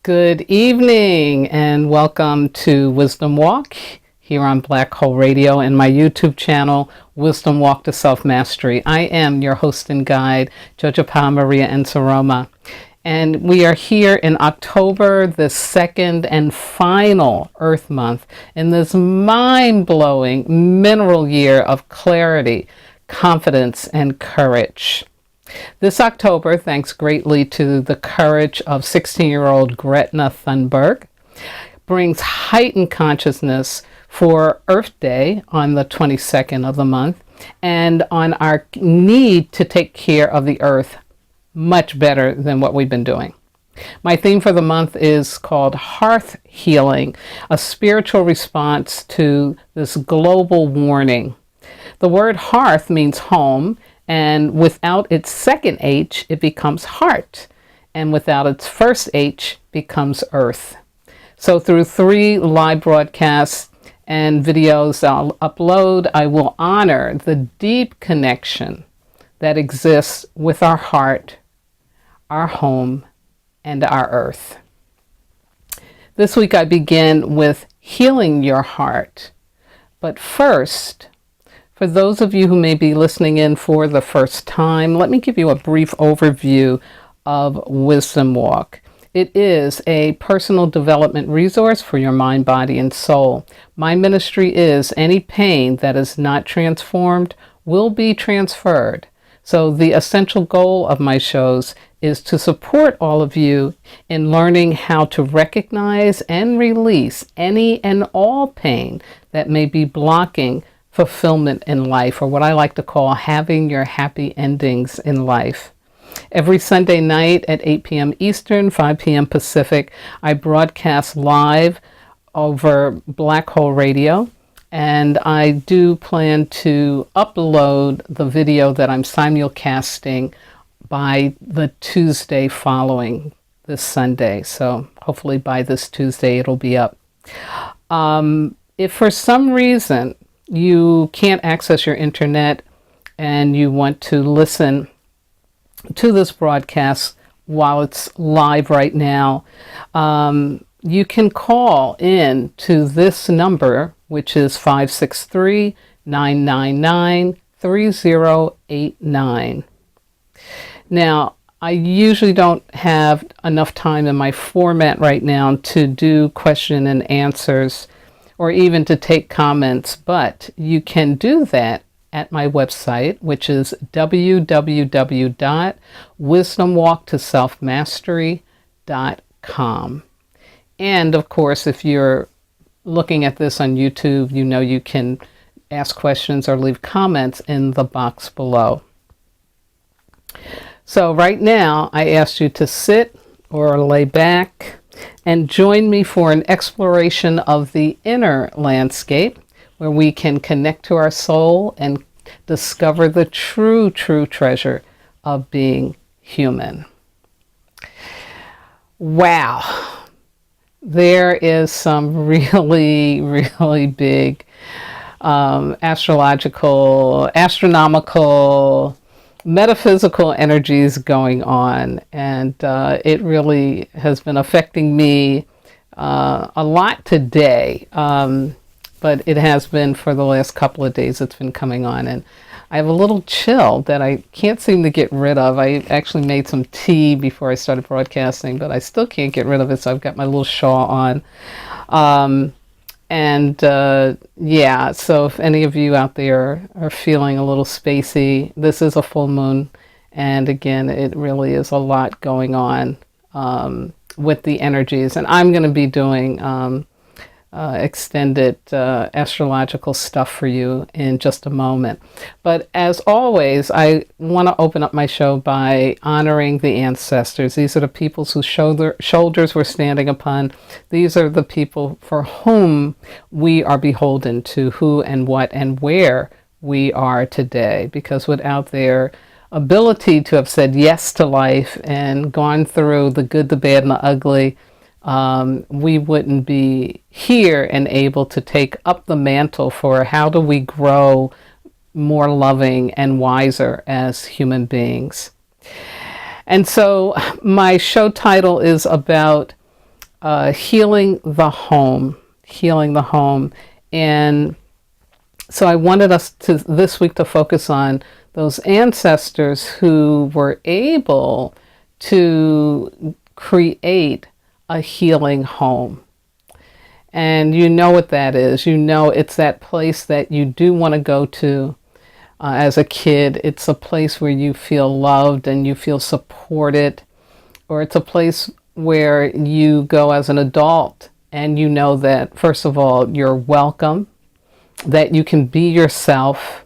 Good evening and welcome to Wisdom Walk here on Black Hole Radio and my YouTube channel, Wisdom Walk to Self-Mastery. I am your host and guide, Jojopahmaria Nsoroma. And we are here in October, the second and final Earth month in this mind-blowing mineral year of clarity, confidence, and courage. This October, thanks greatly to the courage of 16-year-old Gretna Thunberg, brings heightened consciousness for Earth Day on the 22nd of the month and on our need to take care of the Earth much better than what we've been doing. My theme for the month is called Hearth Healing, a spiritual response to this global warning. The word hearth means home, and without its second H, it becomes heart. And without its first H, becomes earth. So through 3 live broadcasts and videos I'll upload, I will honor the deep connection that exists with our heart, our home, and our earth. This week I begin with healing your heart. But first, for those of you who may be listening in for the first time, let me give you a brief overview of Wisdom Walk. It is a personal development resource for your mind, body, and soul. My ministry is any pain that is not transformed will be transferred. So the essential goal of my shows is to support all of you in learning how to recognize and release any and all pain that may be blocking fulfillment in life, or what I like to call having your happy endings in life. Every Sunday night at 8 p.m. Eastern, 5 p.m. Pacific, I broadcast live over Black Hole Radio, and I do plan to upload the video that I'm simulcasting by the Tuesday following this Sunday. So hopefully by this Tuesday it'll be up. If for some reason you can't access your internet and you want to listen to this broadcast while it's live right now, you can call in to this number, which is 563-999-3089. Now, I usually don't have enough time in my format right now to do question and answers or even to take comments, but you can do that at my website, which is www.wisdomwalktoselfmastery.com. And of course, if you're looking at this on YouTube, you know you can ask questions or leave comments in the box below. So right now, I ask you to sit or lay back and join me for an exploration of the inner landscape where we can connect to our soul and discover the true treasure of being human. Wow, there is some really big astronomical, metaphysical energies going on, and it really has been affecting me a lot today, but it has been for the last couple of days. It's been coming on, and I have a little chill that I can't seem to get rid of. I actually made some tea before I started broadcasting, but I still can't get rid of it, so I've got my little shawl on. Yeah, so if any of you out there are feeling a little spacey, this is a full moon, and again, it really is a lot going on with the energies, and I'm going to be doing extended astrological stuff for you in just a moment. But as always, I want to open up my show by honoring the ancestors. These are the people whose shoulders we're standing upon. These are the people for whom we are beholden to, who and what and where we are today. Because without their ability to have said yes to life and gone through the good, the bad, and the ugly, we wouldn't be here and able to take up the mantle for how do we grow more loving and wiser as human beings. And so my show title is about healing the home, healing the home. And so I wanted us to this week to focus on those ancestors who were able to create a healing home. And you know what that is. You know it's that place that you do want to go to as a kid. It's a place where you feel loved and you feel supported. Or it's a place where you go as an adult and you know that, first of all, you're welcome, that you can be yourself,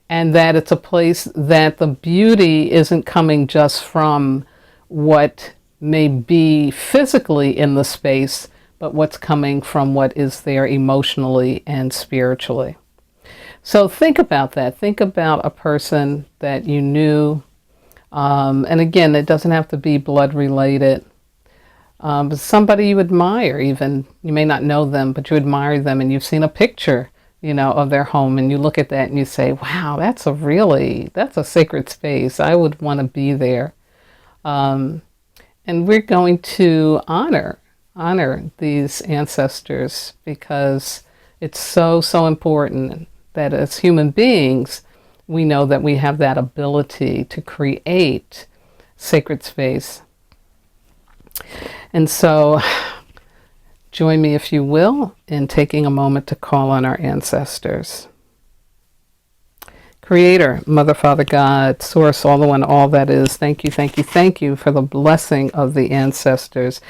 and that it's a place that the beauty isn't coming just from what may be physically in the space, but what's coming from what is there emotionally and spiritually. So think about that. Think about a person that you knew. And again, it doesn't have to be blood related. But somebody you admire even. You may not know them, but you admire them and you've seen a picture, of their home, and you look at that and you say, wow, that's a sacred space. I would want to be there. And we're going to honor these ancestors because it's so important that as human beings, we know that we have that ability to create sacred space. And so join me, if you will, in taking a moment to call on our ancestors. Creator, Mother, Father, God, Source, all the one, all that is, thank you for the blessing of the ancestors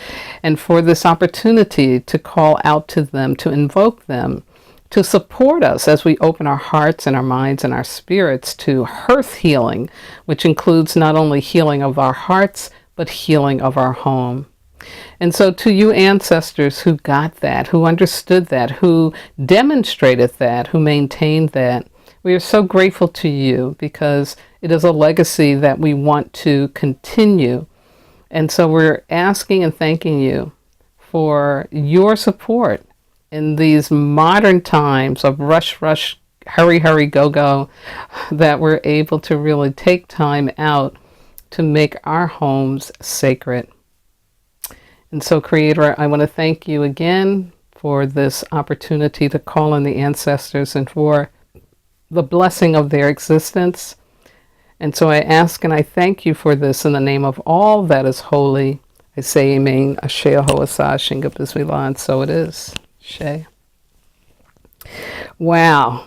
and for this opportunity to call out to them, to invoke them, to support us as we open our hearts and our minds and our spirits to Hearth Healing, which includes not only healing of our hearts, but healing of our home. And so to you ancestors who got that, who understood that, who demonstrated that, who maintained that, we are so grateful to you because it is a legacy that we want to continue. And so we're asking and thanking you for your support in these modern times of rush, hurry, go, that we're able to really take time out to make our homes sacred. And so, Creator, I want to thank you again for this opportunity to call on the ancestors and for the blessing of their existence. And so I ask and I thank you for this in the name of all that is holy. I say amen, ashe ahoasa, shinga bismillah, and so it is. Ashe. Wow,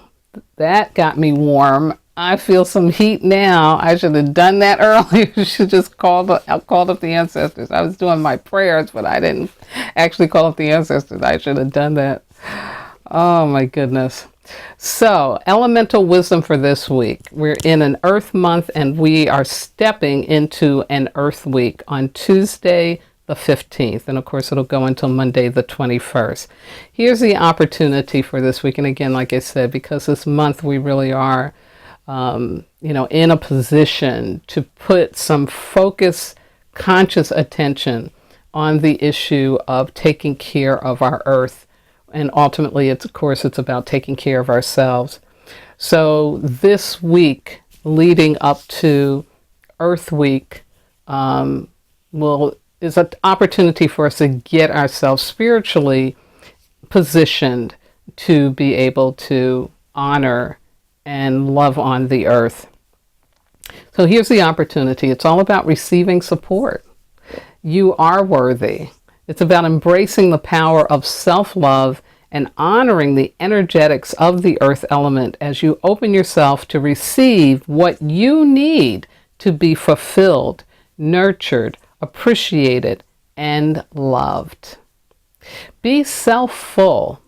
that got me warm. I feel some heat now. I should have done that earlier. You should just called up the ancestors. I was doing my prayers, but I didn't actually call up the ancestors. I should have done that. Oh my goodness. So, elemental wisdom for this week. We're in an Earth month and we are stepping into an Earth week on Tuesday the 15th. And of course, it'll go until Monday the 21st. Here's the opportunity for this week. And again, like I said, because this month we really are, in a position to put some focus, conscious attention on the issue of taking care of our Earth. And ultimately, it's about taking care of ourselves. So this week, leading up to Earth Week, is an opportunity for us to get ourselves spiritually positioned to be able to honor and love on the earth. So here's the opportunity. It's all about receiving support. You are worthy. It's about embracing the power of self-love and honoring the energetics of the earth element as you open yourself to receive what you need to be fulfilled, nurtured, appreciated, and loved. Be self-full.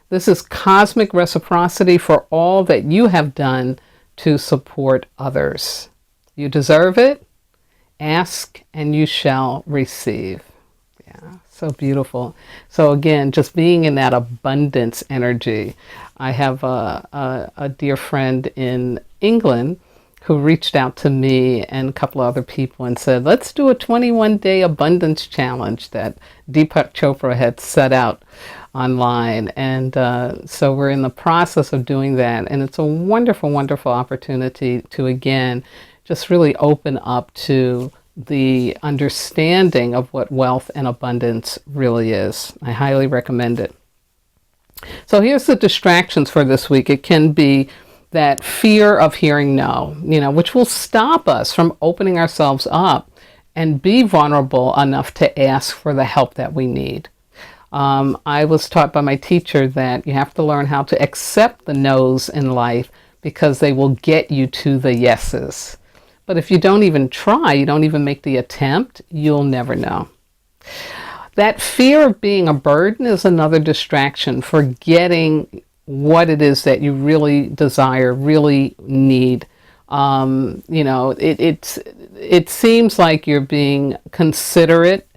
This is cosmic reciprocity for all that you have done to support others. You deserve it. Ask and you shall receive. Yeah, so beautiful. So again, just being in that abundance energy. I have a dear friend in England who reached out to me and a couple of other people and said, let's do a 21-day abundance challenge that Deepak Chopra had set out online. And so we're in the process of doing that. And it's a wonderful, wonderful opportunity to, again, just really open up to the understanding of what wealth and abundance really is. I highly recommend it. So here's the distractions for this week. It can be that fear of hearing no, which will stop us from opening ourselves up and be vulnerable enough to ask for the help that we need. I was taught by my teacher that you have to learn how to accept the no's in life because they will get you to the yeses. But if you don't even try, you don't even make the attempt, you'll never know. That fear of being a burden is another distraction for getting what it is that you really desire, really need. It seems like you're being considerate,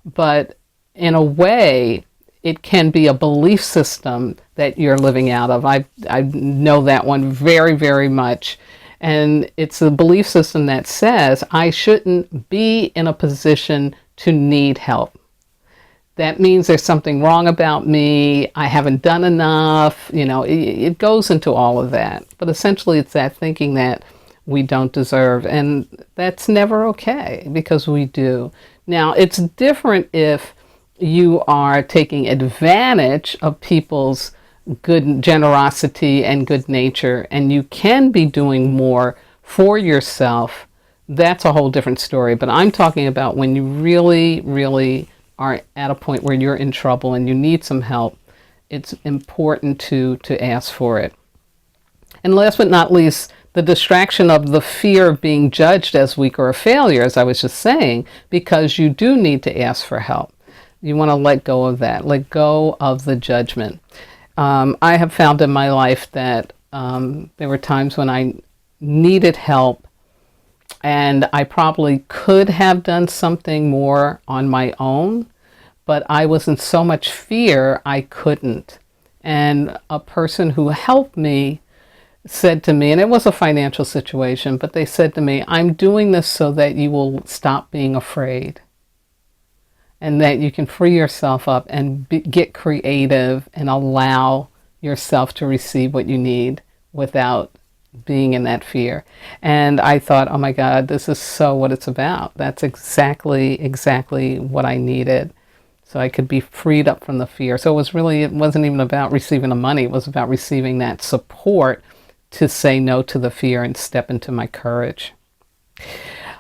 but in a way, it can be a belief system that you're living out of. I know that one very, very much. And it's a belief system that says I shouldn't be in a position to need help. That means there's something wrong about me. I haven't done enough. It goes into all of that. But essentially, it's that thinking that we don't deserve. And that's never okay because we do. Now, it's different if you are taking advantage of people's good generosity and good nature, and you can be doing more for yourself. That's a whole different story. But I'm talking about when you really, really are at a point where you're in trouble and you need some help. It's important to ask for it. And last but not least, the distraction of the fear of being judged as weak or a failure, as I was just saying, because you do need to ask for help. You want to let go of that, let go of the judgment. I have found in my life that there were times when I needed help and I probably could have done something more on my own, but I was in so much fear I couldn't. And a person who helped me said to me, and it was a financial situation, but they said to me, I'm doing this so that you will stop being afraid and that you can free yourself up and get creative and allow yourself to receive what you need without being in that fear. And I thought, oh my God, this is so what it's about. That's exactly what I needed. So I could be freed up from the fear. So it wasn't even about receiving the money. It was about receiving that support to say no to the fear and step into my courage.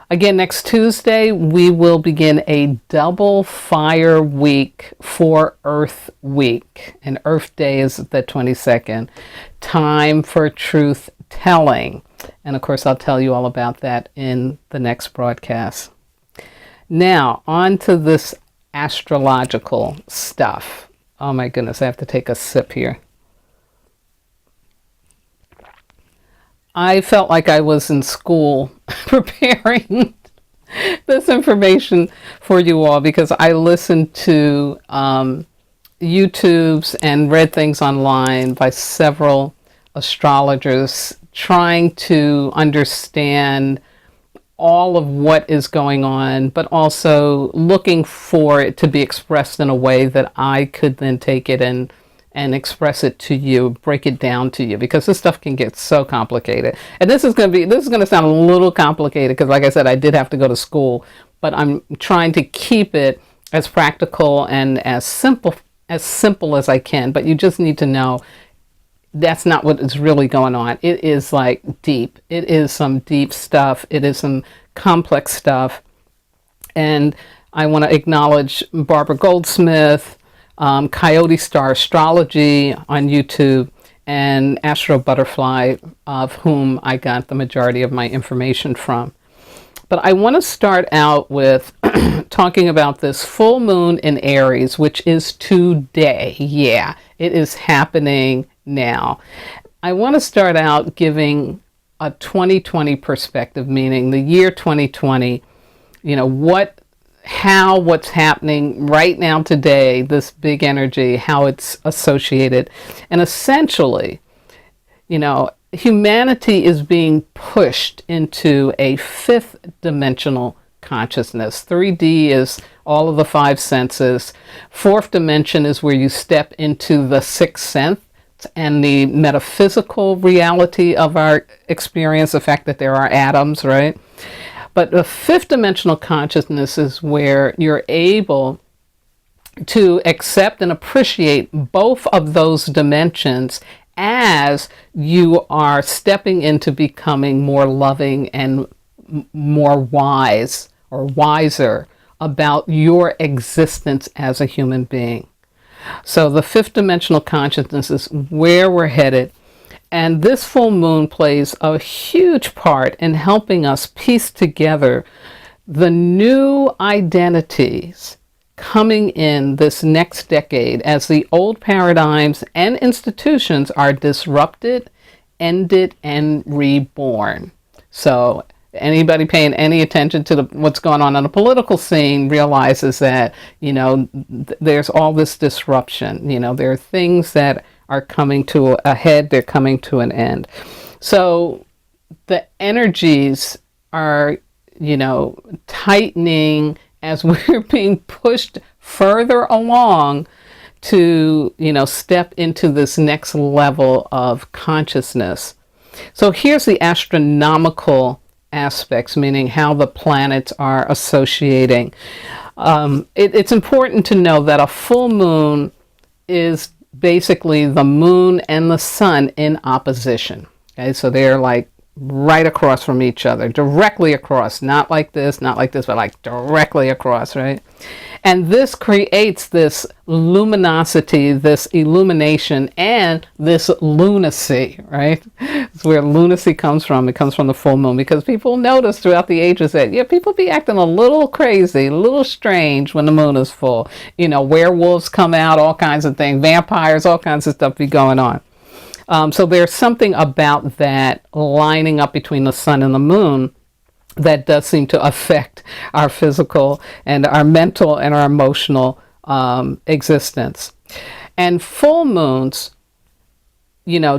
Again, next Tuesday, we will begin a double fire week for Earth Week. And Earth Day is the 22nd. Time for truth telling. And of course, I'll tell you all about that in the next broadcast. Now, on to this astrological stuff. Oh my goodness, I have to take a sip here. I felt like I was in school preparing this information for you all because I listened to YouTubes and read things online by several astrologers trying to understand all of what is going on, but also looking for it to be expressed in a way that I could then take it and express it to you, break it down to you, because this stuff can get so complicated. And this is going to sound a little complicated because, like I said, I did have to go to school, but I'm trying to keep it as practical and as simple as I can. But you just need to know that's not what is really going on. It is like deep. It is some deep stuff. It is some complex stuff. And I want to acknowledge Barbara Goldsmith, Coyote Star Astrology on YouTube, and Astro Butterfly, of whom I got the majority of my information from. But I want to start out with talking about this full moon in Aries, which is today. Yeah, it is happening now. I want to start out giving a 2020 perspective, meaning the year 2020, what's happening right now today, this big energy, how it's associated. And essentially, humanity is being pushed into a fifth dimensional consciousness. 3D is all of the five senses. Fourth dimension is where you step into the sixth sense and the metaphysical reality of our experience, the fact that there are atoms, right? But the fifth dimensional consciousness is where you're able to accept and appreciate both of those dimensions as you are stepping into becoming more loving and more wise or wiser about your existence as a human being. So the fifth dimensional consciousness is where we're headed. And this full moon plays a huge part in helping us piece together the new identities coming in this next decade as the old paradigms and institutions are disrupted, ended, and reborn. So anybody paying any attention to what's going on the political scene realizes that, there's all this disruption. There are things that are coming to a head, they're coming to an end. So the energies are, tightening as we're being pushed further along to, step into this next level of consciousness. So here's the astronomical aspects, meaning how the planets are associating. It's important to know that a full moon is basically the moon and the sun in opposition. Okay, so they're like right across from each other, directly across, not like this, but like directly across, right? And this creates this luminosity, this illumination, and this lunacy, right? It's where lunacy comes from. It comes from the full moon, because people notice throughout the ages that, people be acting a little crazy, a little strange when the moon is full. Werewolves come out, all kinds of things, vampires, all kinds of stuff be going on. So there's something about that lining up between the sun and the moon that does seem to affect our physical and our mental and our emotional existence. And full moons,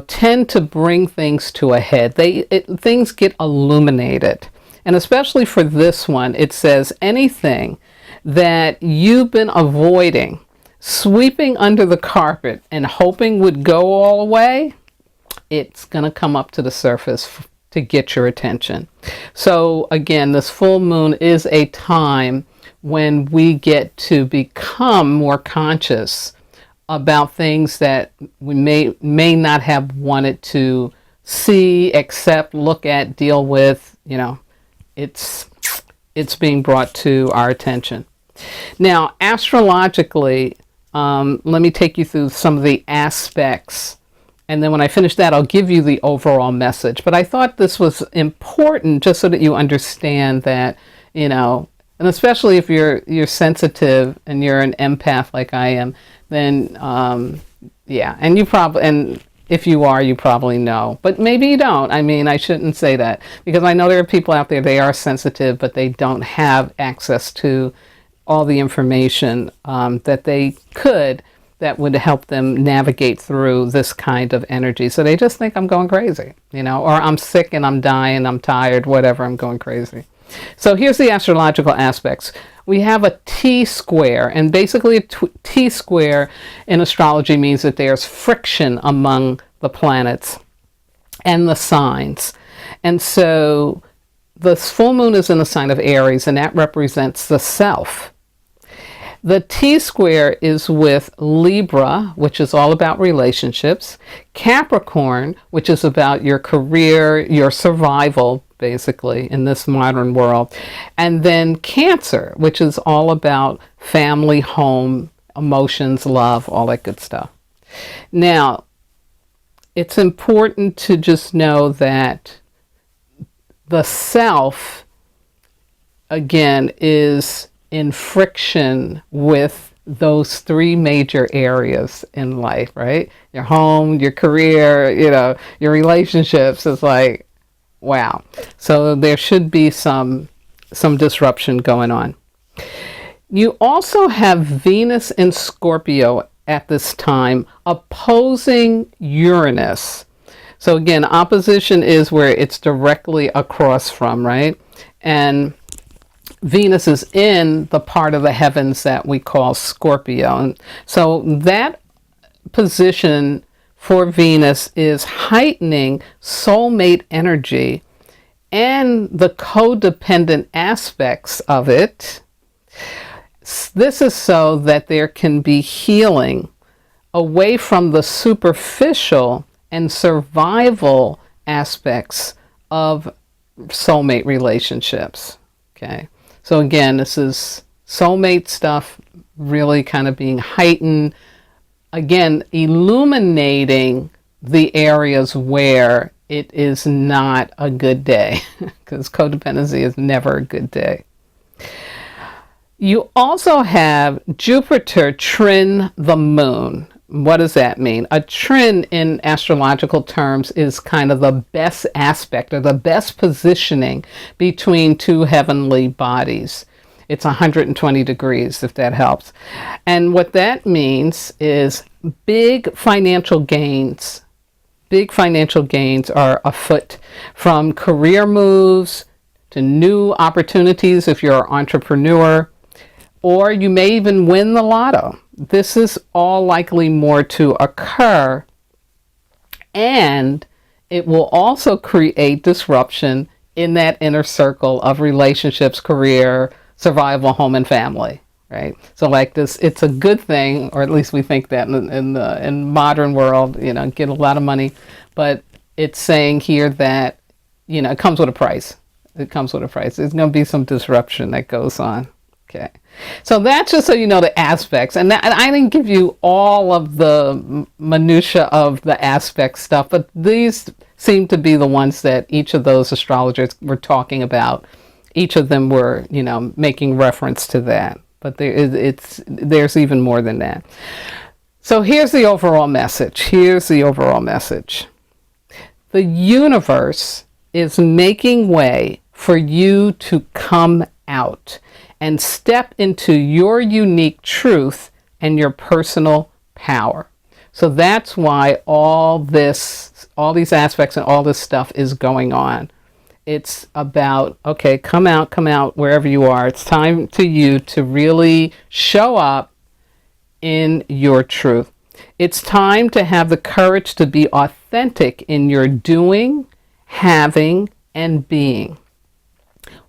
tend to bring things to a head. Things get illuminated. And especially for this one, it says anything that you've been avoiding, sweeping under the carpet and hoping would go all away, it's going to come up to the surface to get your attention. So again, this full moon is a time when we get to become more conscious about things that we may not have wanted to see, accept, look at, deal with. It's being brought to our attention. Now, astrologically, let me take you through some of the aspects, and then when I finish that, I'll give you the overall message. But I thought this was important just so that you understand that, and especially if you're sensitive and you're an empath like I am, then and if you are, you probably know, but maybe you don't. I shouldn't say that, because I know there are people out there, they are sensitive, but they don't have access to all the information that they could, that would help them navigate through this kind of energy. So they just think I'm going crazy, or I'm sick and I'm dying, I'm tired, whatever, I'm going crazy. So here's the astrological aspects. We have a T-square, and basically a T-square in astrology means that there's friction among the planets and the signs. And so the full moon is in the sign of Aries, and that represents the self. The T-square is with Libra, which is all about relationships, Capricorn, which is about your career, your survival, basically, in this modern world, and then Cancer, which is all about family, home, emotions, love, all that good stuff. Now, it's important to just know that the self, again, is in friction with those three major areas in life, right? Your home, your career, your relationships. Is like, wow. So there should be some disruption going on. You also have Venus in Scorpio at this time opposing Uranus. So again, opposition is where it's directly across from, right? And Venus is in the part of the heavens that we call Scorpio. And so that position for Venus is heightening soulmate energy and the codependent aspects of it. This is so that there can be healing away from the superficial and survival aspects of soulmate relationships. Okay, so again, this is soulmate stuff really kind of being heightened, again, illuminating the areas where it is not a good day, because codependency is never a good day. You also have Jupiter trine the moon. What does that mean? A trine in astrological terms is kind of the best aspect or the best positioning between two heavenly bodies. It's 120 degrees, if that helps. And what that means is big financial gains. Big financial gains are afoot, from career moves to new opportunities if you're an entrepreneur, or you may even win the lotto. This is all likely more to occur, and it will also create disruption in that inner circle of relationships, career, survival, home, and family, right? So like this, it's a good thing, or at least we think that in the modern world, get a lot of money, but it's saying here that, it comes with a price. It comes with a price. There's going to be some disruption that goes on. Okay, so that's just so you know the aspects, and I didn't give you all of the minutia of the aspect stuff, but these seem to be the ones that each of those astrologers were talking about. Each of them were, making reference to that, but there's even more than that. So here's the overall message. The universe is making way for you to come out and step into your unique truth and your personal power. So that's why all these aspects and all this stuff is going on. It's about, okay, come out wherever you are. It's time to you to really show up in your truth. It's time to have the courage to be authentic in your doing, having, and being.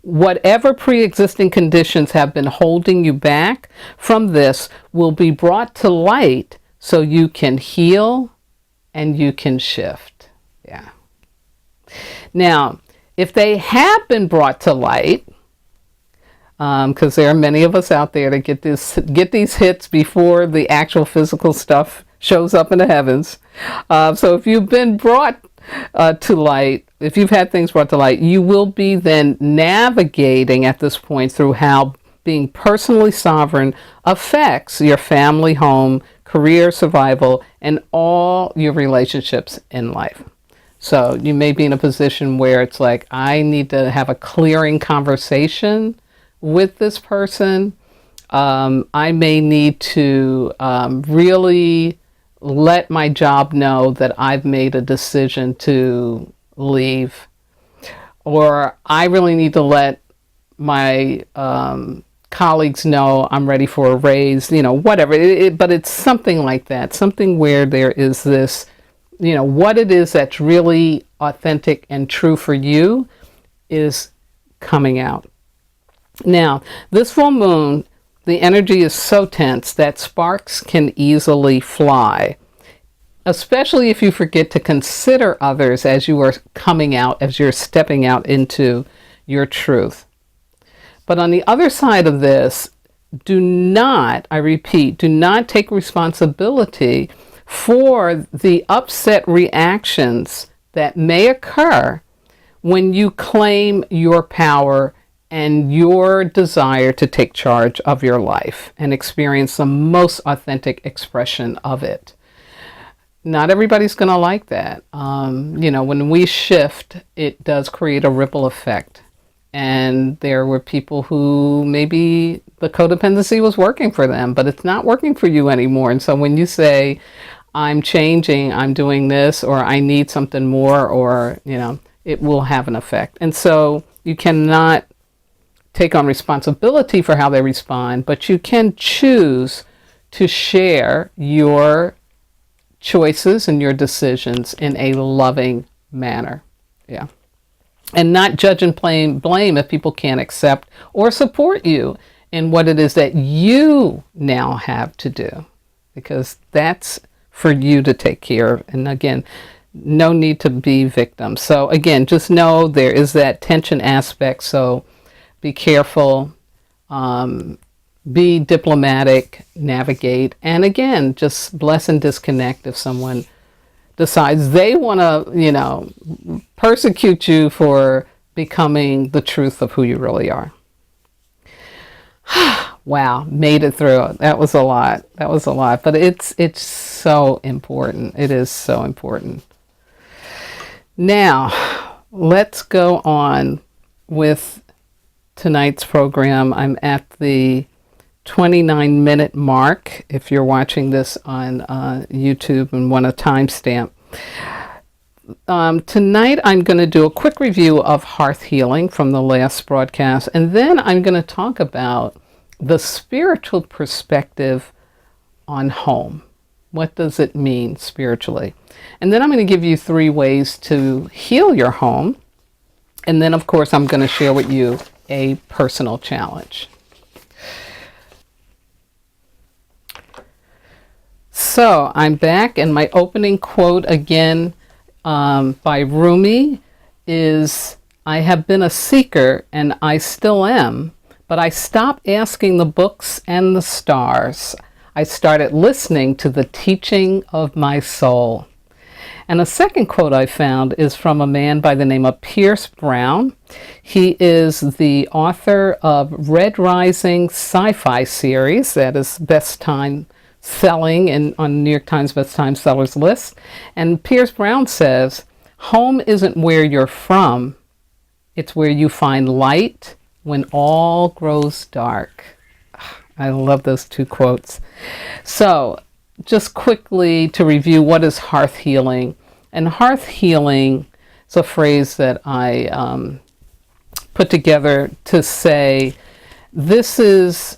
Whatever pre-existing conditions have been holding you back from this will be brought to light so you can heal and you can shift. Yeah. Now, if they have been brought to light, because there are many of us out there that get these hits before the actual physical stuff shows up in the heavens. So if you've been brought to light, if you've had things brought to light, you will be then navigating at this point through how being personally sovereign affects your family, home, career, survival, and all your relationships in life. So you may be in a position where it's like, I need to have a clearing conversation with this person. I may need to really let my job know that I've made a decision to leave, or I really need to let my colleagues know I'm ready for a raise, whatever. But it's something like that, something where there is this, what it is that's really authentic and true for you is coming out. Now, this full moon, the energy is so tense that sparks can easily fly, especially if you forget to consider others as you are coming out, as you're stepping out into your truth. But on the other side of this, do not take responsibility for the upset reactions that may occur when you claim your power and your desire to take charge of your life and experience the most authentic expression of it. Not everybody's going to like that. When we shift, it does create a ripple effect. And there were people who maybe the codependency was working for them, but it's not working for you anymore. And so when you say, I'm changing, I'm doing this, or I need something more, or, it will have an effect. And so you cannot take on responsibility for how they respond, but you can choose to share your choices and your decisions in a loving manner. Yeah. and not judge and blame if people can't accept or support you in what it is that you now have to do, because that's for you to take care of. And again, no need to be victims. So again, just know there is that tension aspect. So be careful, be diplomatic, navigate, and again, just bless and disconnect if someone decides they want to, persecute you for becoming the truth of who you really are. Wow, made it through. That was a lot. But it's so important. It is so important. Now, let's go on with tonight's program. I'm at the 29-minute mark if you're watching this on YouTube and want a timestamp. Tonight I'm going to do a quick review of Hearth Healing from the last broadcast, and then I'm going to talk about the spiritual perspective on home. What does it mean spiritually? And then I'm going to give you 3 ways to heal your home. And then, of course, I'm going to share with you a personal challenge. So I'm back, and my opening quote again by Rumi is, "I have been a seeker and I still am, but I stopped asking the books and the stars. I started listening to the teaching of my soul." And a second quote I found is from a man by the name of Pierce Brown. He is the author of Red Rising sci-fi series that is best time selling and on New York Times Best Time Sellers list. And Pierce Brown says, "Home isn't where you're from, it's where you find light when all grows dark." I love those 2 quotes. So just quickly to review, what is Hearth Healing? And Hearth Healing is a phrase that I put together to say, this is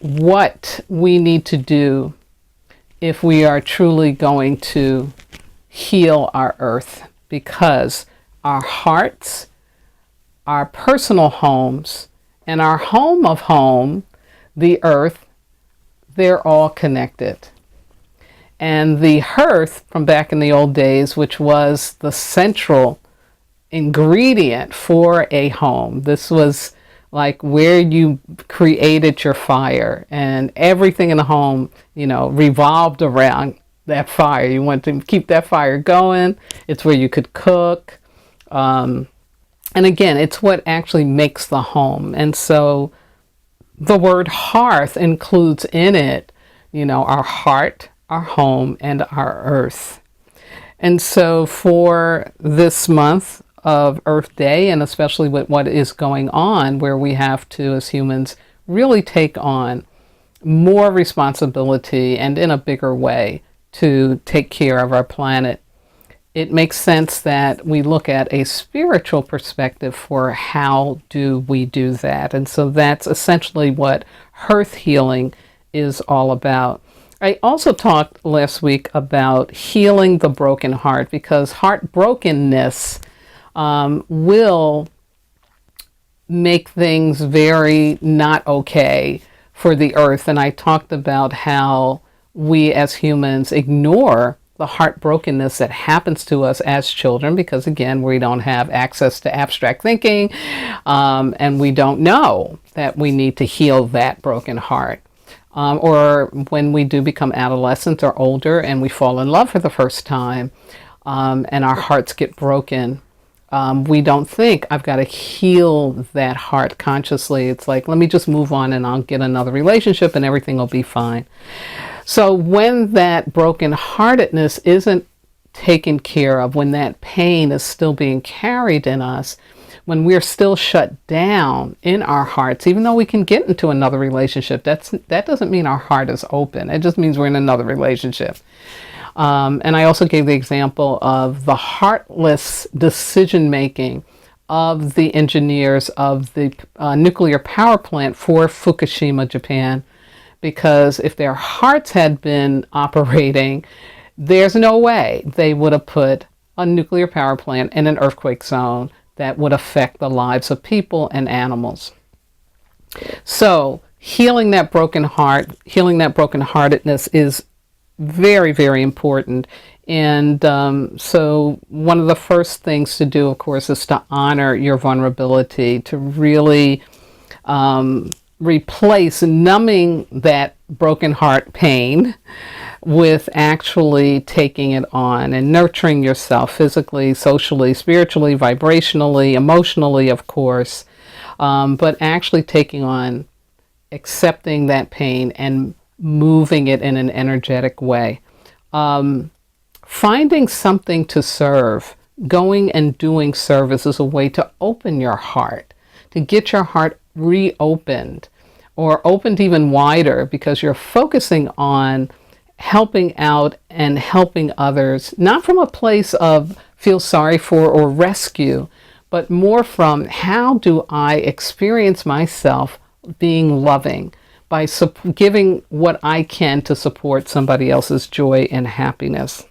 what we need to do if we are truly going to heal our earth, because our hearts, our personal homes, and our home of home, the earth, they're all connected. And the hearth from back in the old days, which was the central ingredient for a home, this was like where you created your fire, and everything in the home, revolved around that fire. You want to keep that fire going. It's where you could cook. And again, it's what actually makes the home. And so the word hearth includes in it, our heart, our home, and our earth. And so for this month of Earth Day, and especially with what is going on, where we have to, as humans, really take on more responsibility and in a bigger way to take care of our planet, it makes sense that we look at a spiritual perspective for how do we do that. And so that's essentially what Hearth Healing is all about. I also talked last week about healing the broken heart, because heartbrokenness will make things very not okay for the earth. And I talked about how we as humans ignore the heartbrokenness that happens to us as children, because again, we don't have access to abstract thinking, and we don't know that we need to heal that broken heart. Or when we do become adolescents or older and we fall in love for the first time, and our hearts get broken, we don't think, I've got to heal that heart consciously. It's like, let me just move on and I'll get another relationship and everything will be fine. So when that brokenheartedness isn't taken care of, when that pain is still being carried in us, when we're still shut down in our hearts, even though we can get into another relationship, that doesn't mean our heart is open. It just means we're in another relationship. And I also gave the example of the heartless decision making of the engineers of the nuclear power plant for Fukushima, Japan, because if their hearts had been operating, there's no way they would have put a nuclear power plant in an earthquake zone that would affect the lives of people and animals. So healing that broken heart, healing that brokenheartedness is very, very important. And so one of the first things to do, of course, is to honor your vulnerability, to really replace numbing that broken heart pain with actually taking it on and nurturing yourself physically, socially, spiritually, vibrationally, emotionally, of course, but actually taking on, accepting that pain and moving it in an energetic way. Finding something to serve, going and doing service is a way to open your heart, to get your heart reopened or opened even wider, because you're focusing on helping out and helping others, not from a place of feel sorry for or rescue, but more from how do I experience myself being loving by giving what I can to support somebody else's joy and happiness.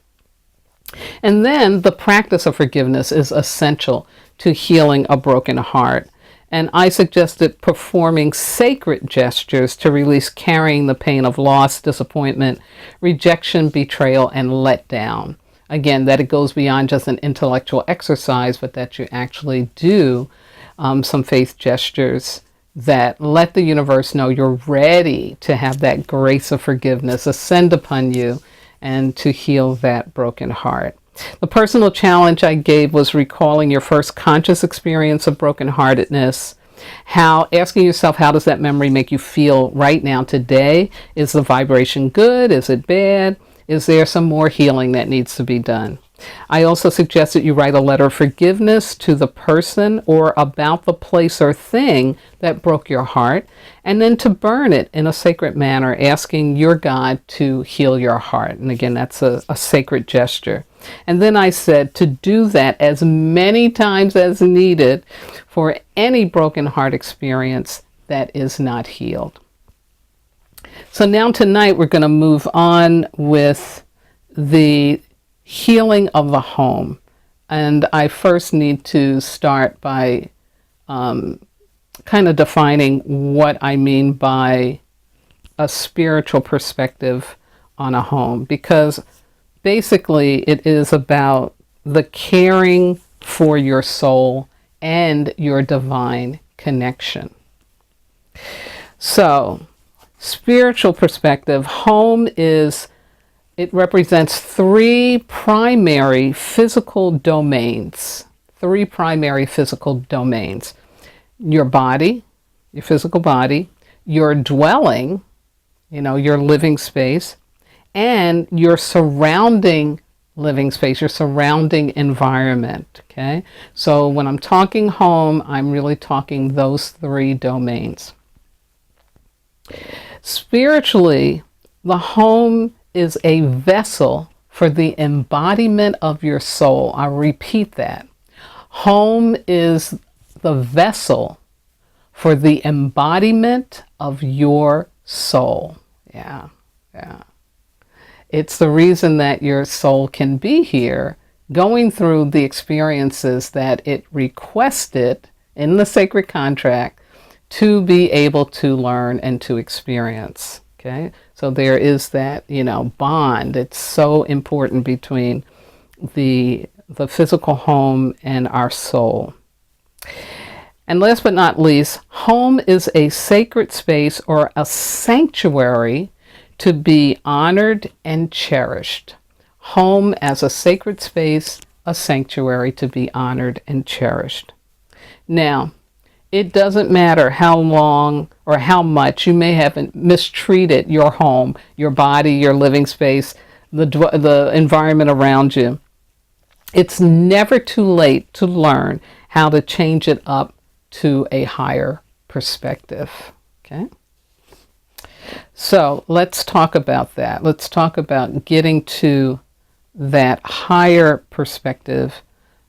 And then the practice of forgiveness is essential to healing a broken heart. And I suggested performing sacred gestures to release carrying the pain of loss, disappointment, rejection, betrayal, and letdown. Again, that it goes beyond just an intellectual exercise, but that you actually do some faith gestures that let the universe know you're ready to have that grace of forgiveness ascend upon you and to heal that broken heart. The personal challenge I gave was recalling your first conscious experience of brokenheartedness. Asking yourself, how does that memory make you feel right now today? Is the vibration good? Is it bad? Is there some more healing that needs to be done? I also suggest that you write a letter of forgiveness to the person or about the place or thing that broke your heart, and then to burn it in a sacred manner, asking your God to heal your heart. And again, that's a sacred gesture. And then I said to do that as many times as needed for any broken heart experience that is not healed. So now tonight we're going to move on with the healing of the home. And I first need to start by kind of defining what I mean by a spiritual perspective on a home, because basically it is about the caring for your soul and your divine connection. So, spiritual perspective, home it represents three primary physical domains. Your body, your physical body, your dwelling, your living space, and your surrounding living space, your surrounding environment. Okay? So when I'm talking home, I'm really talking those three domains. Spiritually, the home is a vessel for the embodiment of your soul. I'll repeat that. Home is the vessel for the embodiment of your soul. Yeah. It's the reason that your soul can be here, going through the experiences that it requested in the sacred contract to be able to learn and to experience. Okay? So there is that, bond. It's so important between the physical home and our soul. And last but not least, home is a sacred space or a sanctuary to be honored and cherished. Home as a sacred space, a sanctuary to be honored and cherished. Now, it doesn't matter how long or how much you may have mistreated your home, your body, your living space, the environment around you. It's never too late to learn how to change it up to a higher perspective. Okay? So let's talk about that. Let's talk about getting to that higher perspective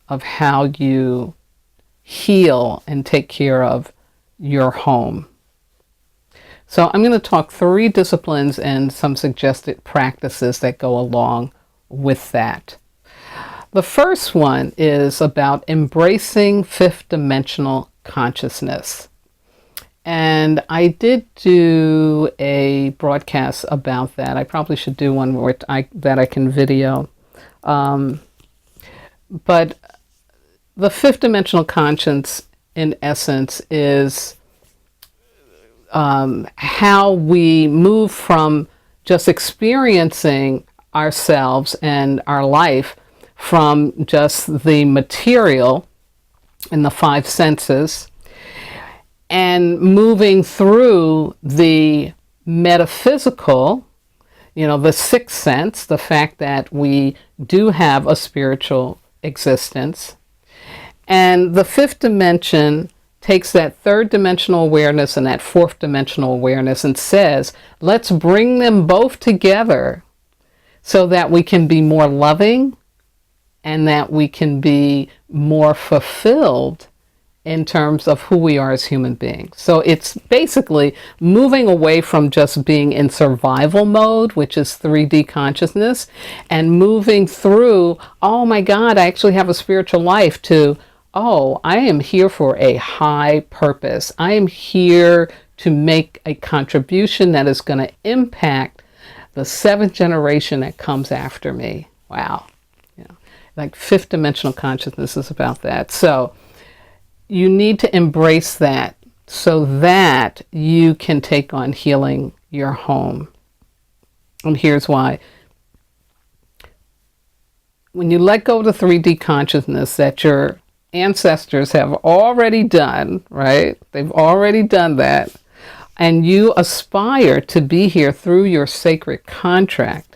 of how you heal and take care of your home. So I'm going to talk 3 disciplines and some suggested practices that go along with that. The first one is about embracing fifth dimensional consciousness. And I did do a broadcast about that. I probably should do one where that I can video. But the fifth dimensional conscience, in essence, is how we move from just experiencing ourselves and our life from just the material and the five senses, and moving through the metaphysical, the sixth sense, the fact that we do have a spiritual existence. And the fifth dimension takes that third dimensional awareness and that fourth dimensional awareness and says, let's bring them both together so that we can be more loving and that we can be more fulfilled in terms of who we are as human beings. So it's basically moving away from just being in survival mode, which is 3D consciousness, and moving through, oh my God, I actually have a spiritual life, to, oh, I am here for a high purpose. I am here to make a contribution that is going to impact the seventh generation that comes after me. Wow. Like fifth dimensional consciousness is about that. So you need to embrace that so that you can take on healing your home. And here's why. When you let go of the 3D consciousness that your ancestors have already done, right? They've already done that. And you aspire to be here through your sacred contract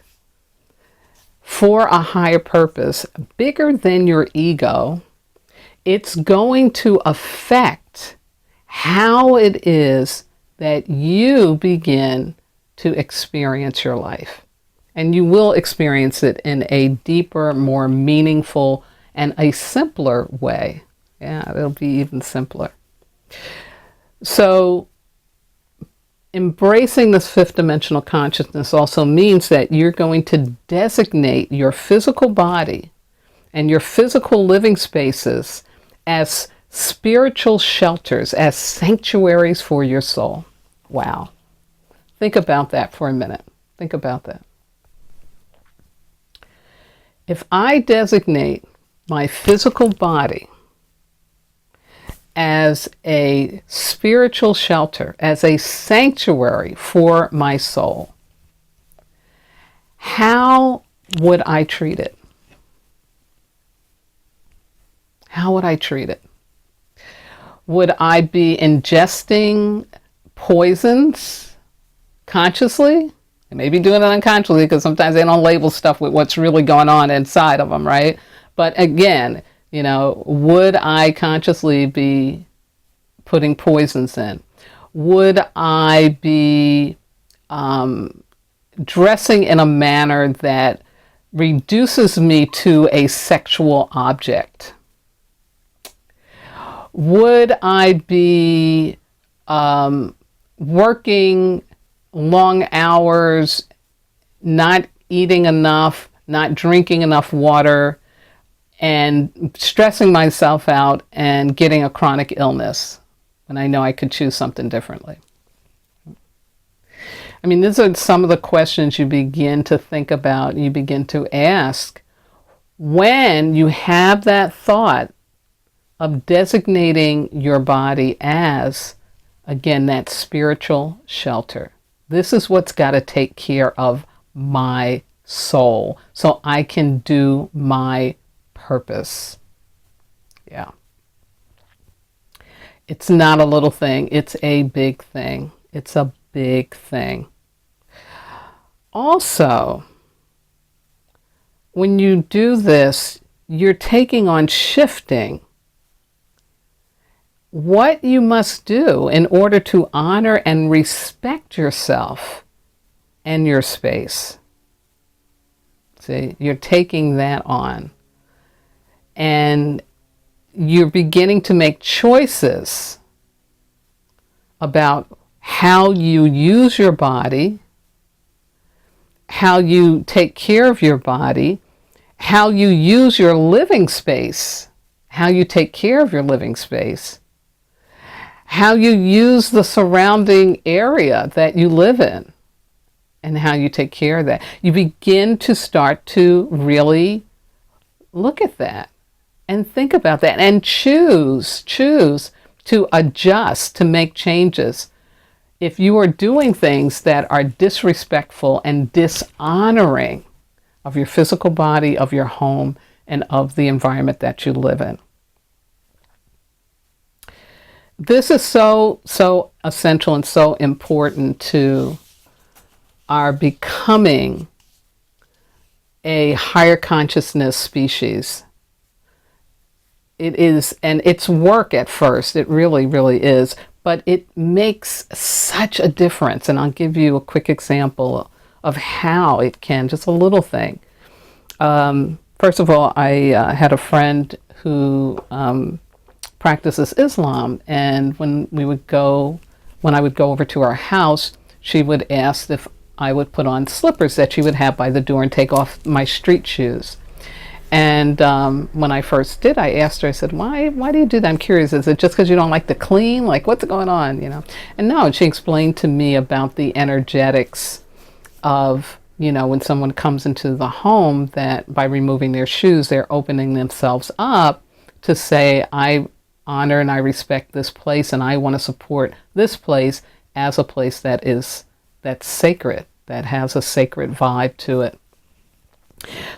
for a higher purpose, bigger than your ego, it's going to affect how it is that you begin to experience your life. And you will experience it in a deeper, more meaningful, and a simpler way. Yeah, it'll be even simpler. So embracing this fifth dimensional consciousness also means that you're going to designate your physical body and your physical living spaces as spiritual shelters, as sanctuaries for your soul. Wow. Think about that for a minute. Think about that. If I designate my physical body as a spiritual shelter, as a sanctuary for my soul, how would I treat it? How would I treat it? Would I be ingesting poisons consciously? I may be doing it unconsciously because sometimes they don't label stuff with what's really going on inside of them, right? But again, would I consciously be putting poisons in? Would I be dressing in a manner that reduces me to a sexual object? Would I be working long hours, not eating enough, not drinking enough water, and stressing myself out and getting a chronic illness when I know I could choose something differently? I mean, these are some of the questions you begin to think about, you begin to ask when you have that thought of designating your body as, again, that spiritual shelter. This is what's got to take care of my soul so I can do my purpose. Yeah. It's not a little thing. It's a big thing. It's a big thing. Also, when you do this, you're taking on shifting what you must do in order to honor and respect yourself and your space. See, you're taking that on. And you're beginning to make choices about how you use your body, how you take care of your body, how you use your living space, how you take care of your living space, how you use the surrounding area that you live in, and how you take care of that. You begin to start to really look at that and think about that and choose to adjust, to make changes. If you are doing things that are disrespectful and dishonoring of your physical body, of your home, and of the environment that you live in. This is so essential and so important to our becoming a higher consciousness species. It is, and it's work at first, it really, really is, but it makes such a difference. And I'll give you a quick example of how it can, just a little thing. First of all, I had a friend who practices Islam, and when I would go over to her house, she would ask if I would put on slippers that she would have by the door and take off my street shoes. And when I first did, I asked her, I said, why do you do that? I'm curious, is it just because you don't like to clean? Like, what's going on, you know? And no, and she explained to me about the energetics of, you know, when someone comes into the home, that by removing their shoes, they're opening themselves up to say, I honor and I respect this place, and I want to support this place as a place that's sacred, that has a sacred vibe to it.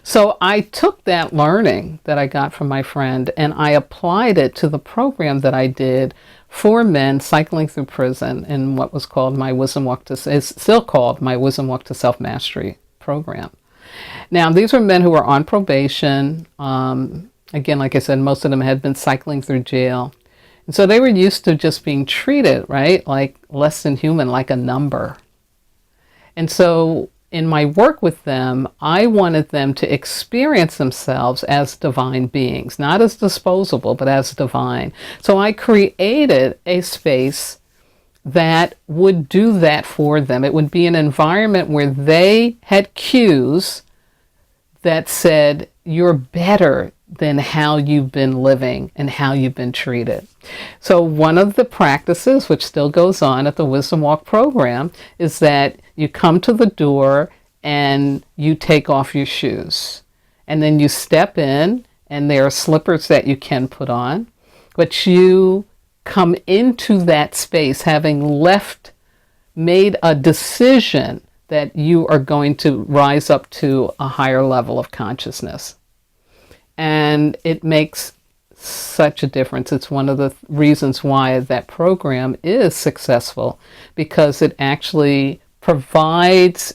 So I took that learning that I got from my friend and I applied it to the program that I did for men cycling through prison in what was called my Wisdom Walk to, is still called my Wisdom Walk to Self-Mastery program. Now, these were men who were on probation. Again, like I said, most of them had been cycling through jail. And so they were used to just being treated, right, like less than human, like a number. And so in my work with them, I wanted them to experience themselves as divine beings, not as disposable, but as divine. So I created a space that would do that for them. It would be an environment where they had cues that said, you're better than how you've been living and how you've been treated. So one of the practices, which still goes on at the Wisdom Walk program, is that you come to the door and you take off your shoes. And then you step in, and there are slippers that you can put on. But you come into that space having made a decision that you are going to rise up to a higher level of consciousness. And it makes such a difference. It's one of the reasons why that program is successful, because it actually provides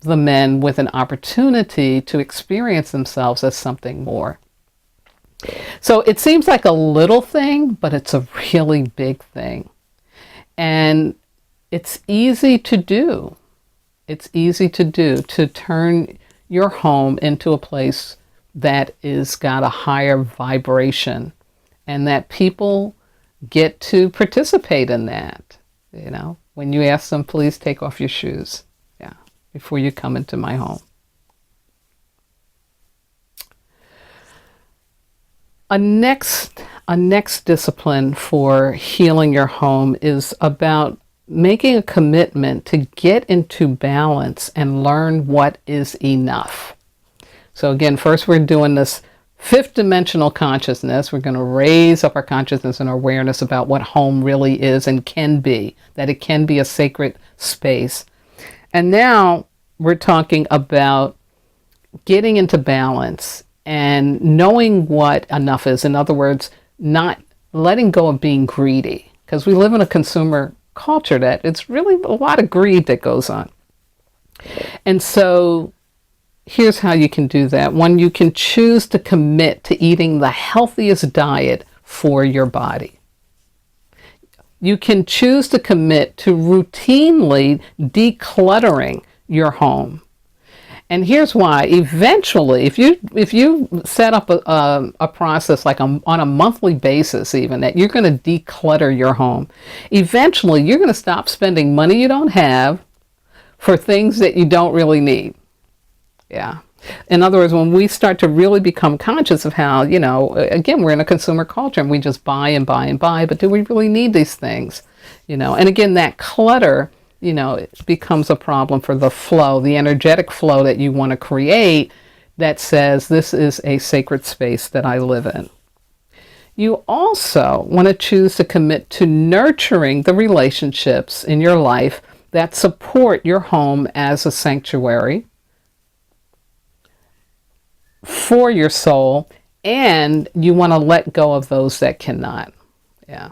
the men with an opportunity to experience themselves as something more. So it seems like a little thing, but it's a really big thing. And it's easy to do. It's easy to do, to turn your home into a place that is got a higher vibration, and that people get to participate in that. You know, when you ask them, please take off your shoes, before you come into my home. A next discipline for healing your home is about making a commitment to get into balance and learn what is enough. So again, first we're doing this fifth dimensional consciousness. We're going to raise up our consciousness and our awareness about what home really is and can be, that it can be a sacred space. And now we're talking about getting into balance and knowing what enough is. In other words, not letting go of being greedy, because we live in a consumer culture that it's really a lot of greed that goes on. And so here's how you can do that. One, you can choose to commit to eating the healthiest diet for your body. You can choose to commit to routinely decluttering your home. And here's why. Eventually, if you set up a process like on a monthly basis even, that you're going to declutter your home, eventually you're going to stop spending money you don't have for things that you don't really need. Yeah. In other words, when we start to really become conscious of how, again, we're in a consumer culture and we just buy and buy and buy, but do we really need these things? And again, that clutter, it becomes a problem for the flow, the energetic flow that you want to create that says, this is a sacred space that I live in. You also want to choose to commit to nurturing the relationships in your life that support your home as a sanctuary for your soul, and you want to let go of those that cannot. Yeah.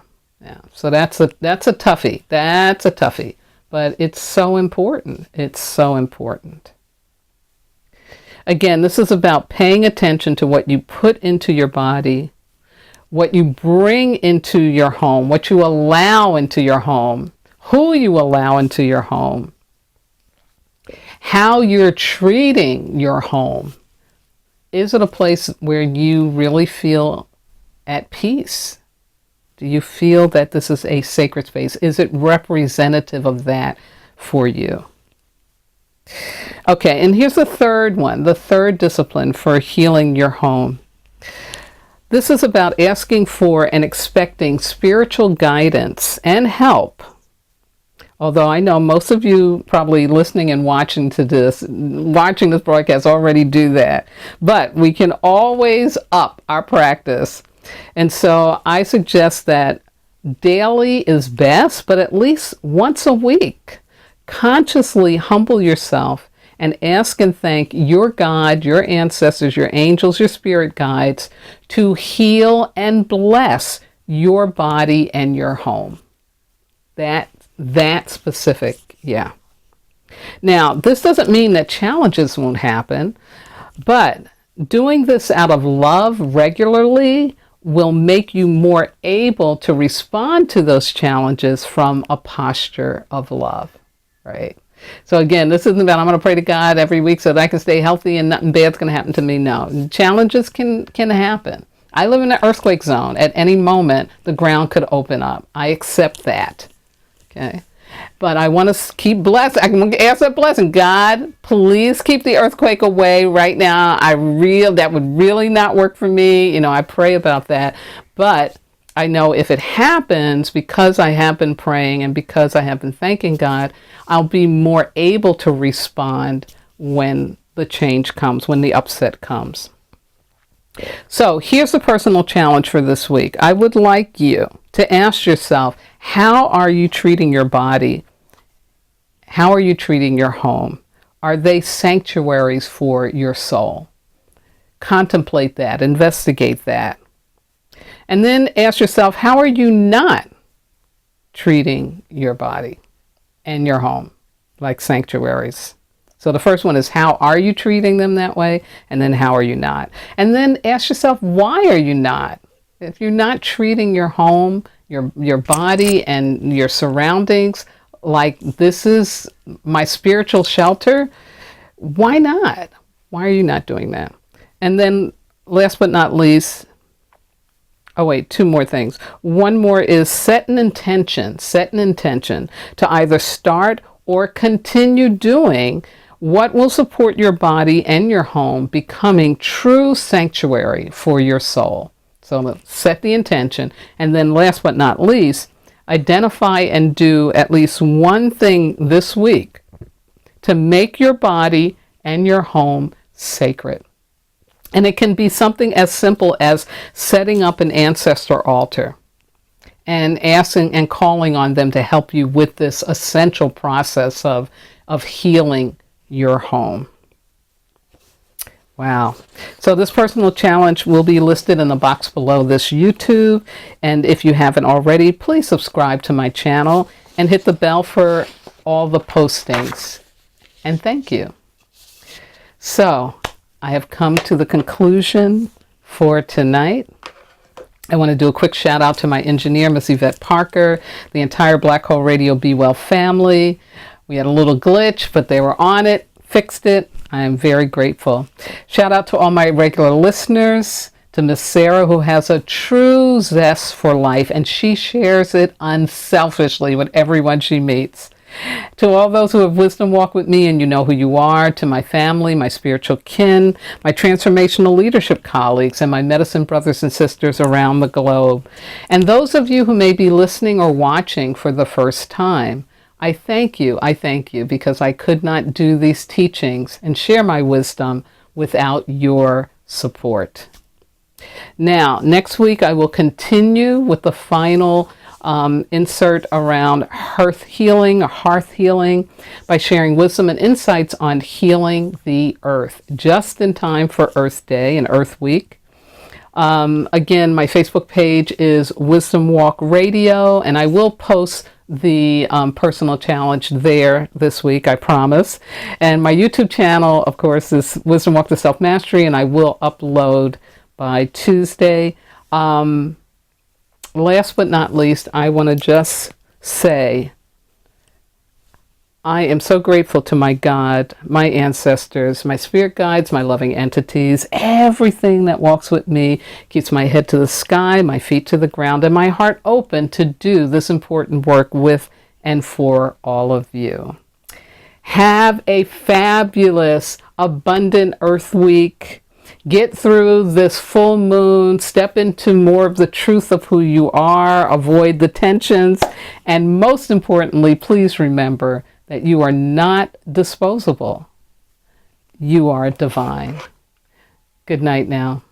So that's a toughie. That's a toughie, but it's so important. It's so important. Again, this is about paying attention to what you put into your body, what you bring into your home, what you allow into your home, who you allow into your home, how you're treating your home. Is it a place where you really feel at peace? Do you feel that this is a sacred space? Is it representative of that for you? Okay, and here's the third one, the third discipline for healing your home. This is about asking for and expecting spiritual guidance and help. Although I know most of you probably listening and watching this broadcast already do that. But we can always up our practice. And so I suggest that daily is best, but at least once a week, consciously humble yourself and ask and thank your God, your ancestors, your angels, your spirit guides to heal and bless your body and your home. That specific, yeah. Now, this doesn't mean that challenges won't happen, but doing this out of love regularly will make you more able to respond to those challenges from a posture of love, right? So again, this isn't about I'm going to pray to God every week so that I can stay healthy and nothing bad's going to happen to me. No, challenges can happen. I live in an earthquake zone. At any moment, the ground could open up. I accept that. Okay, but I want to keep blessed. I'm going to ask that blessing. God, please keep the earthquake away right now. That would really not work for me. I pray about that. But I know if it happens, because I have been praying and because I have been thanking God, I'll be more able to respond when the change comes, when the upset comes. So here's the personal challenge for this week. I would like you to ask yourself, how are you treating your body? How are you treating your home? Are they sanctuaries for your soul? Contemplate that, investigate that. And then ask yourself, how are you not treating your body and your home like sanctuaries? So the first one is, how are you treating them that way? And then how are you not? And then ask yourself, why are you not? If you're not treating your home, your body and your surroundings like this is my spiritual shelter, why not? Why are you not doing that? And then last but not least, two more things. One more is set an intention to either start or continue doing what will support your body and your home becoming true sanctuary for your soul. So set the intention. And then last but not least, identify and do at least one thing this week to make your body and your home sacred. And it can be something as simple as setting up an ancestor altar and asking and calling on them to help you with this essential process of healing your home. Wow. So this personal challenge will be listed in the box below this YouTube. And if you haven't already, please subscribe to my channel and hit the bell for all the postings. And thank you. So I have come to the conclusion for tonight. I want to do a quick shout out to my engineer, Miss Yvette Parker, the entire Black Hole Radio Be Well family. We had a little glitch, but they were on it, fixed it. I am very grateful. Shout out to all my regular listeners, to Miss Sarah, who has a true zest for life, and she shares it unselfishly with everyone she meets. To all those who have wisdom walk with me and you know who you are, to my family, my spiritual kin, my transformational leadership colleagues, and my medicine brothers and sisters around the globe, and those of you who may be listening or watching for the first time, I thank you because I could not do these teachings and share my wisdom without your support. Now, next week I will continue with the final insert around Hearth Healing or Hearth Healing by sharing wisdom and insights on healing the earth, just in time for Earth Day and Earth Week. Again, my Facebook page is Wisdom Walk Radio, and I will post the personal challenge there this week, I promise. And my YouTube channel, of course, is Wisdom Walk to Self Mastery, and I will upload by Tuesday. Last but not least, I want to just say I am so grateful to my God, my ancestors, my spirit guides, my loving entities, everything that walks with me, keeps my head to the sky, my feet to the ground, and my heart open to do this important work with and for all of you. Have a fabulous, abundant Earth Week. Get through this full moon, step into more of the truth of who you are, avoid the tensions, and most importantly, please remember that you are not disposable. You are divine. Good night now.